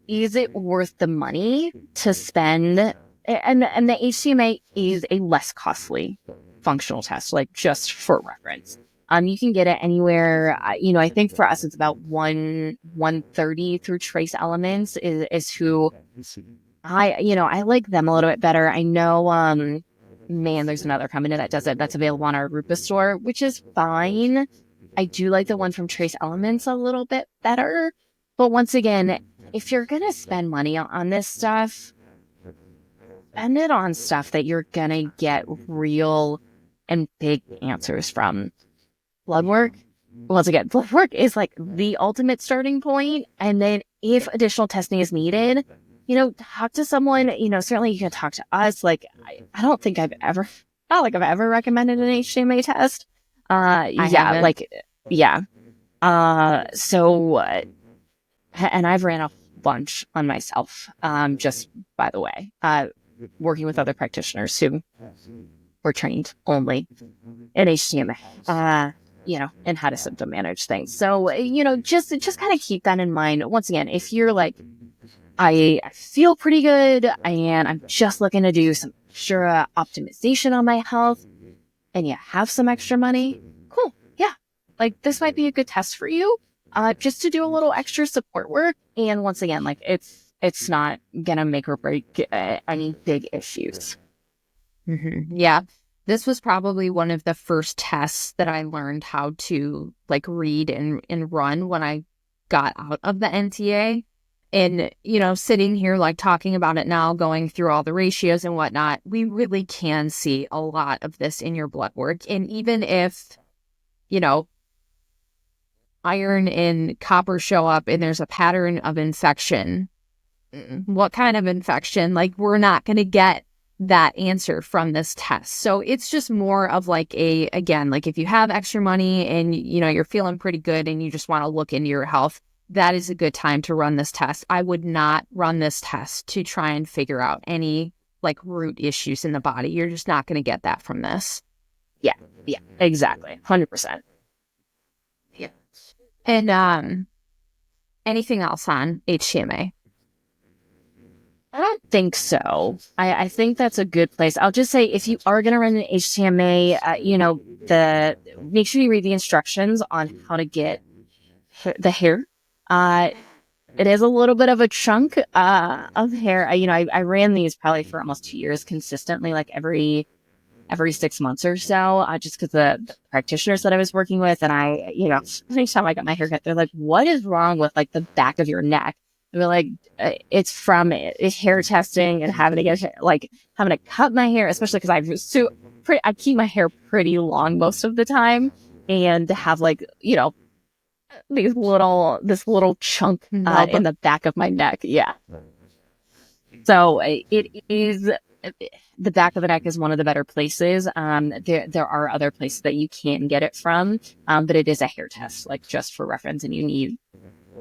is it worth the money to spend? And the HTMA is a less costly functional test, just for reference. You can get it anywhere. I think for us, it's about $130 through Trace Elements is who I like them a little bit better. I know, there's another company that does it that's available on our Rupa store, which is fine. I do like the one from Trace Elements a little bit better. But once again, if you're going to spend money on this stuff, spend it on stuff that you're going to get real and big answers from. Blood work, once again, blood work is like the ultimate starting point. And then if additional testing is needed, talk to someone, certainly you can talk to us. Like, I don't think I've ever recommended an HTMA test. And I've ran a bunch on myself, just by the way, working with other practitioners who were trained only in HTMA, and how to symptom manage things. So, just kind of keep that in mind. Once again, if you're like, I feel pretty good and I'm just looking to do some extra optimization on my health and you have some extra money, cool. Yeah. Like this might be a good test for you. Just to do a little extra support work. And once again, like it's not gonna make or break any big issues. Mm-hmm. Yeah. This was probably one of the first tests that I learned how to like read and run when I got out of the NTA. And, sitting here like talking about it now, going through all the ratios and whatnot, we really can see a lot of this in your blood work. And even if, iron and copper show up and there's a pattern of infection, what kind of infection? Like, we're not going to get that answer from this test. So it's just more of like again, like if you have extra money and, you're feeling pretty good and you just want to look into your health, that is a good time to run this test. I would not run this test to try and figure out any like root issues in the body. You're just not going to get that from this. Yeah, exactly. 100%. Yeah. And anything else on HTMA? I don't think so. I think that's a good place. I'll just say if you are going to run an HTMA, make sure you read the instructions on how to get the hair. It is a little bit of a chunk of hair. I ran these probably for almost 2 years consistently, like every 6 months or so, just because the practitioners that I was working with, and anytime I got my hair cut, they're like, "What is wrong with like the back of your neck?" And we're like, "It's from hair testing and having to cut my hair, especially because I keep my hair pretty long most of the time, and to have this little chunk in the back of my neck." Yeah. So it is, the back of the neck is one of the better places. There are other places that you can get it from, but it is a hair test, like just for reference, and you need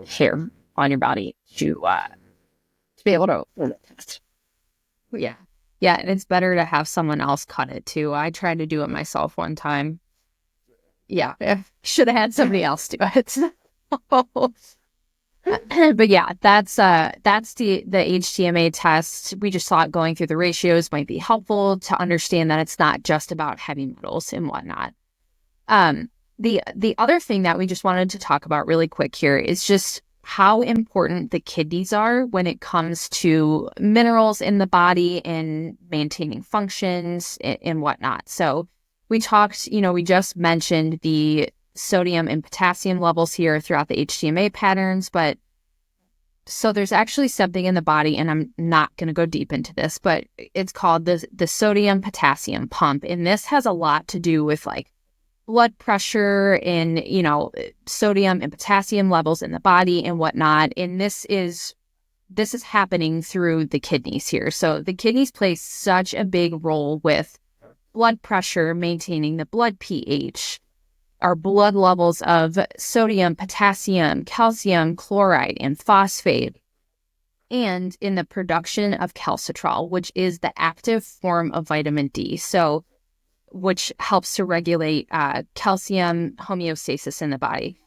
hair on your body to be able to run the test. Yeah. Yeah. And it's better to have someone else cut it too. I tried to do it myself one time. Yeah, should have had somebody else do it. But yeah, that's the HTMA test. We just thought going through the ratios might be helpful to understand that it's not just about heavy metals and whatnot. The other thing that we just wanted to talk about really quick here is just how important the kidneys are when it comes to minerals in the body and maintaining functions and whatnot. So we talked, we just mentioned the sodium and potassium levels here throughout the HTMA patterns, but so there's actually something in the body, and I'm not going to go deep into this, but it's called the sodium potassium pump. And this has a lot to do with like blood pressure and, sodium and potassium levels in the body and whatnot. And this is happening through the kidneys here. So the kidneys play such a big role with blood pressure, maintaining the blood pH, our blood levels of sodium, potassium, calcium, chloride, and phosphate, and in the production of calcitrol, which is the active form of vitamin D. So, which helps to regulate calcium homeostasis in the body.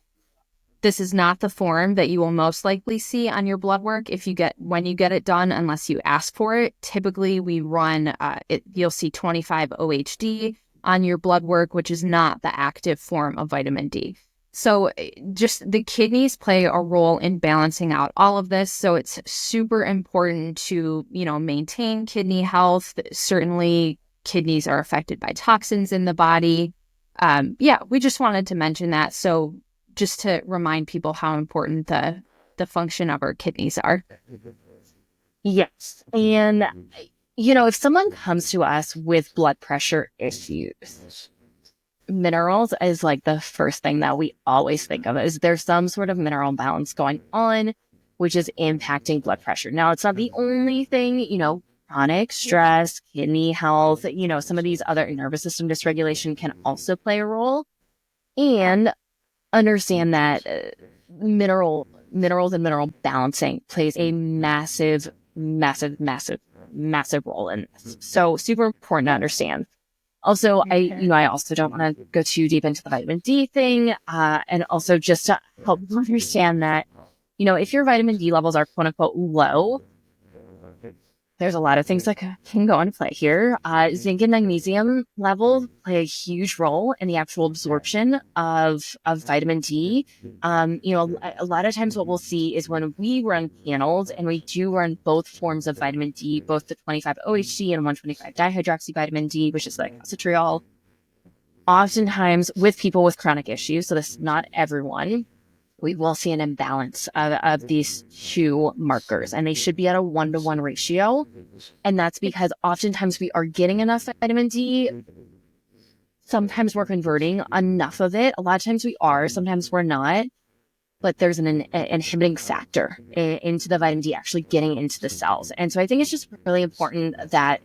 This is not the form that you will most likely see on your blood work when you get it done, unless you ask for it. Typically, we run you'll see 25 OHD on your blood work, which is not the active form of vitamin D. So just the kidneys play a role in balancing out all of this. So it's super important to, maintain kidney health. Certainly kidneys are affected by toxins in the body. we just wanted to mention that. So just to remind people how important the function of our kidneys are. Yes. And, if someone comes to us with blood pressure issues, minerals is like the first thing that we always think of. Is there some sort of mineral imbalance going on, which is impacting blood pressure? Now, it's not the only thing, chronic stress, kidney health, some of these other nervous system dysregulation can also play a role. And understand that minerals and mineral balancing plays a massive role in this. So super important to understand. Also, I also don't want to go too deep into the vitamin D thing. And also just to help you understand that, if your vitamin D levels are quote unquote low, there's a lot of things that can go into play here. Zinc and magnesium levels play a huge role in the actual absorption of vitamin D. A lot of times what we'll see is when we run panels, and we do run both forms of vitamin D, both the 25-OHD and 125-dihydroxyvitamin D, which is like citriol. Oftentimes with people with chronic issues, so this is not everyone, we will see an imbalance of these two markers, and they should be at a 1-to-1 ratio. And that's because oftentimes we are getting enough vitamin D. Sometimes we're converting enough of it. A lot of times we are, sometimes we're not. But there's an inhibiting factor into the vitamin D actually getting into the cells. And so I think it's just really important that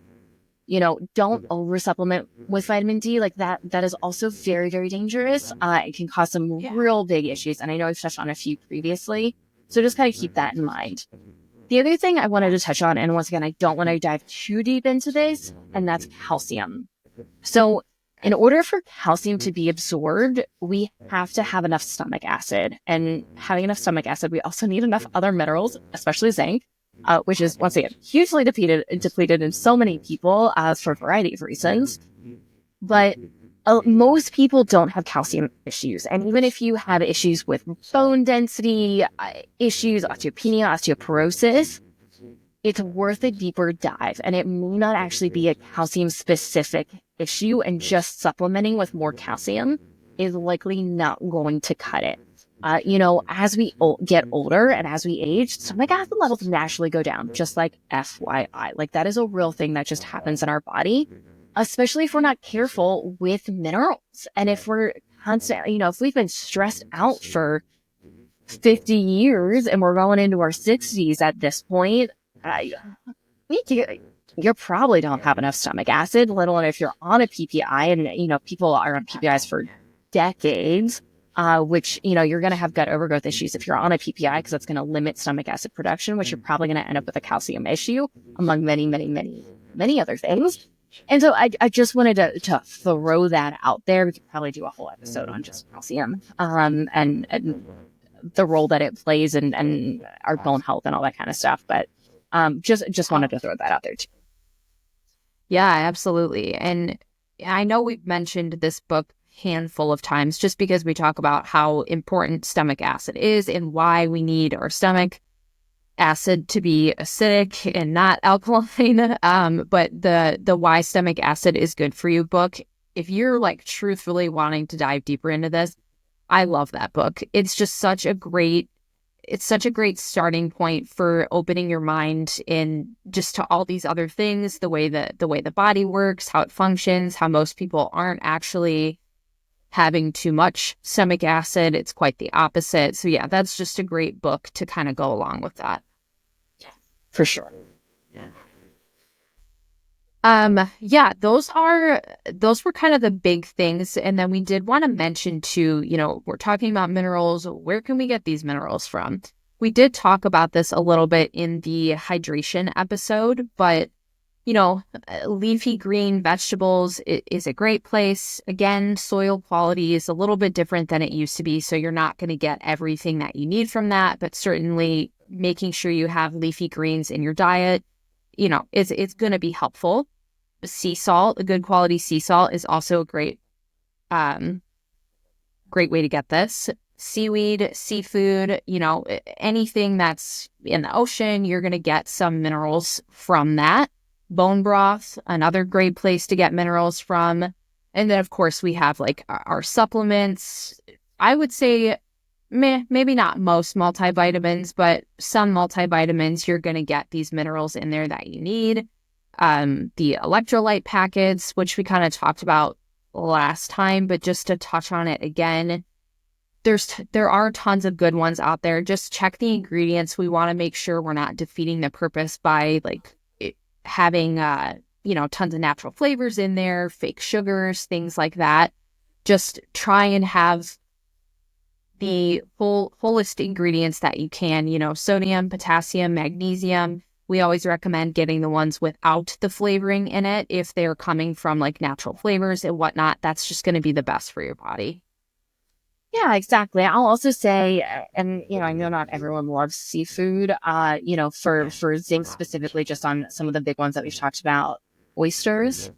don't over supplement with vitamin D. Like that is also very, very dangerous. It can cause some real big issues. And I know I've touched on a few previously. So just kind of keep that in mind. The other thing I wanted to touch on, and once again, I don't want to dive too deep into this, and that's calcium. So in order for calcium to be absorbed, we have to have enough stomach acid. And having enough stomach acid, we also need enough other minerals, especially zinc. Which is, once again, hugely depleted in so many people for a variety of reasons. But most people don't have calcium issues. And even if you have issues with bone density issues, osteopenia, osteoporosis, it's worth a deeper dive. And it may not actually be a calcium-specific issue, and just supplementing with more calcium is likely not going to cut it. As we get older and as we age, stomach acid levels naturally go down, just like FYI. Like that is a real thing that just happens in our body, especially if we're not careful with minerals. And if we're constantly, if we've been stressed out for 50 years and we're going into our 60s at this point, you probably don't have enough stomach acid, let alone if you're on a PPI. And, people are on PPIs for decades. Which, you're going to have gut overgrowth issues if you're on a PPI, because that's going to limit stomach acid production, which you're probably going to end up with a calcium issue, among many, many, many, many other things. And so I just wanted to throw that out there. We could probably do a whole episode on just calcium and the role that it plays and our bone health and all that kind of stuff. But just wanted to throw that out there too. Yeah, absolutely. And I know we've mentioned this book handful of times just because we talk about how important stomach acid is and why we need our stomach acid to be acidic and not alkaline. But the Why Stomach Acid is Good for You book, if you're like truthfully wanting to dive deeper into this, I love that book. It's just such a great starting point for opening your mind in just to all these other things, the way the body works, how it functions, how most people aren't actually having too much stomach acid. It's quite the opposite. So yeah, that's just a great book to kind of go along with that. Yeah, for sure. Those were kind of the big things. And then we did want to mention too, we're talking about minerals. Where can we get these minerals from? We did talk about this a little bit in the hydration episode, but leafy green vegetables is a great place. Again, soil quality is a little bit different than it used to be, so you're not going to get everything that you need from that, but certainly making sure you have leafy greens in your diet, it's going to be helpful. Sea salt, a good quality sea salt is also a great way to get this. Seaweed, seafood, anything that's in the ocean, you're going to get some minerals from that. Bone broth, another great place to get minerals from. And then, of course, we have like our supplements. I would say maybe not most multivitamins, but some multivitamins, you're going to get these minerals in there that you need. The electrolyte packets, which we kind of talked about last time, but just to touch on it again, there are tons of good ones out there. Just check the ingredients. We want to make sure we're not defeating the purpose by like having tons of natural flavors in there, fake sugars, things like that. Just try and have the fullest ingredients that you can, sodium, potassium, magnesium. We always recommend getting the ones without the flavoring in it. If they're coming from like natural flavors and whatnot, that's just going to be the best for your body. Yeah, exactly. I'll also say, and I know not everyone loves seafood. For zinc specifically, just on some of the big ones that we've talked about, oysters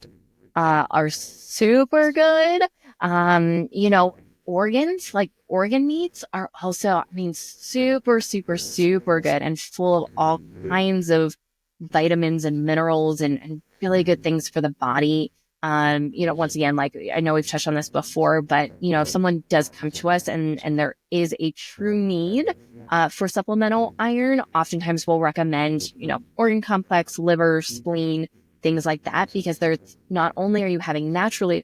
are super good. Organs, like organ meats, are also, super, super, super good and full of all kinds of vitamins and minerals and really good things for the body. Once again, like I know we've touched on this before, but if someone does come to us and there is a true need for supplemental iron, oftentimes we'll recommend, organ complex, liver, spleen, things like that, because there's not only are you having naturally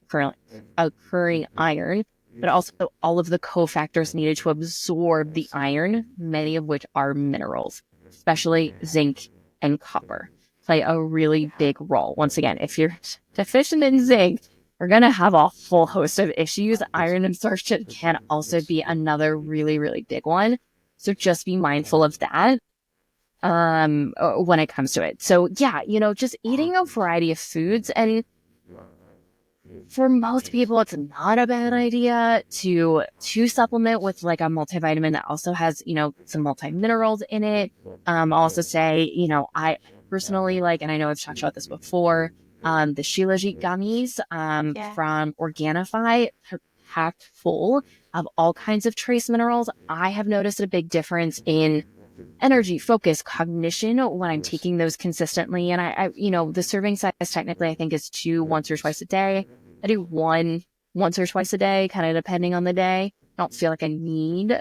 occurring iron, but also all of the cofactors needed to absorb the iron, many of which are minerals, especially zinc and copper, play a really big role. Once again, if you're deficient in zinc, you're going to have a whole host of issues. Iron absorption can also be another really, really big one. So just be mindful of that when it comes to it. So yeah, just eating a variety of foods. And for most people, it's not a bad idea to supplement with like a multivitamin that also has, some multi-minerals in it. I'll also say, I personally like, and I know I've talked about this before, the Shilajit gummies from Organifi, packed full of all kinds of trace minerals. I have noticed a big difference in energy, focus, cognition when I'm taking those consistently. And I the serving size technically I think is 2 once or twice a day. I do 1 once or twice a day, kind of depending on the day. I don't feel like I need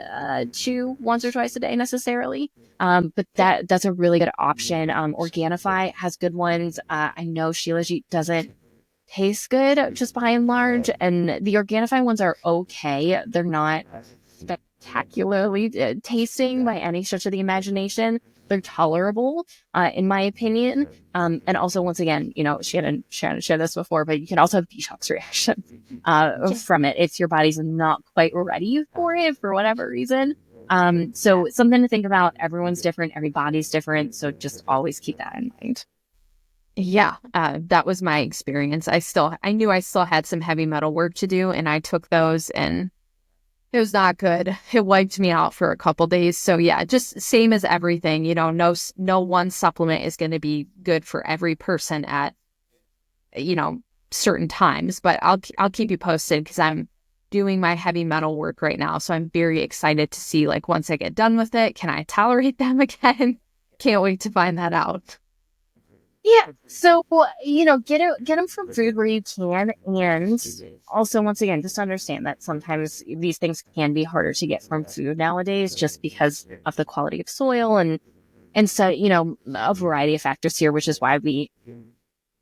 2 once or twice a day necessarily. But that's a really good option. Organifi has good ones. I know Shilajit doesn't taste good just by and large, and the Organifi ones are okay. They're not spectacularly tasting by any stretch of the imagination. They're tolerable, in my opinion. And also, once again, Shannon shared this before, but you can also have detox reaction from it if your body's not quite ready for it for whatever reason. So something to think about. Everyone's different. Every body's different. So just always keep that in mind. Yeah, that was my experience. I knew I still had some heavy metal work to do, and I took those and it was not good. It wiped me out for a couple days. So yeah, just same as everything, no one supplement is going to be good for every person at, certain times, but I'll keep you posted because I'm doing my heavy metal work right now. So I'm very excited to see, like, once I get done with it, can I tolerate them again? Can't wait to find that out. Yeah, so, get them from food where you can, and also, once again, just understand that sometimes these things can be harder to get from food nowadays just because of the quality of soil and so, a variety of factors here, which is why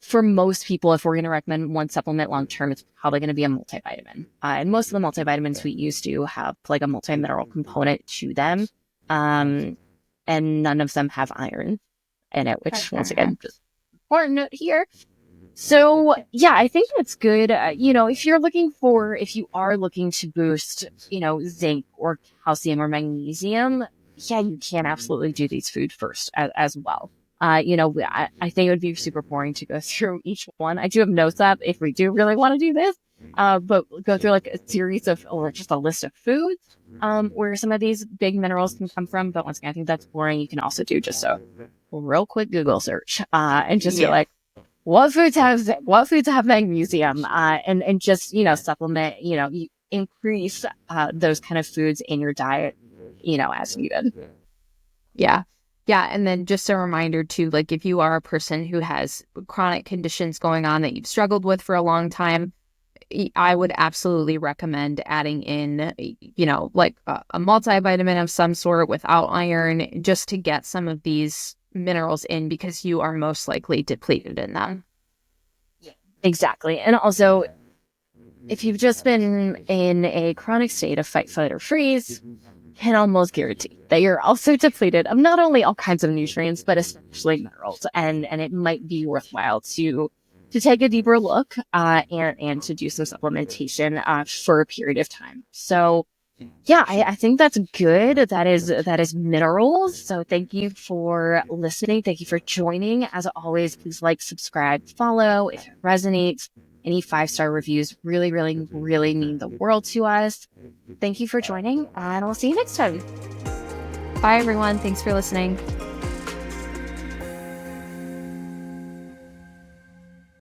for most people, if we're going to recommend one supplement long-term, it's probably going to be a multivitamin. And most of the multivitamins we use to have like a multi-mineral component to them, and none of them have iron in it, which once again, just important note here. So yeah, I think that's good. If you are looking to boost, zinc or calcium or magnesium, yeah, you can absolutely do these foods first as well. I think it would be super boring to go through each one. I do have notes up if we do really want to do this, but go through like a series of, or just a list of foods, where some of these big minerals can come from. But once again, I think that's boring. You can also do just a real quick Google search, and just be like, what foods have zinc? What foods have magnesium? And just, supplement, you increase, those kind of foods in your diet, as needed. Yeah. Yeah. And then just a reminder too, like if you are a person who has chronic conditions going on that you've struggled with for a long time, I would absolutely recommend adding in, like a multivitamin of some sort without iron, just to get some of these minerals in, because you are most likely depleted in them. Exactly. And also, if you've just been in a chronic state of fight, flight, or freeze, can almost guarantee that you're also depleted of not only all kinds of nutrients, but especially minerals. And it might be worthwhile to take a deeper look and to do some supplementation for a period of time. So yeah, I think that's good. That is minerals. So thank you for listening. Thank you for joining. As always, please like, subscribe, follow if it resonates. Any 5-star reviews really, really, really mean the world to us. Thank you for joining, and we'll see you next time. Bye, everyone. Thanks for listening.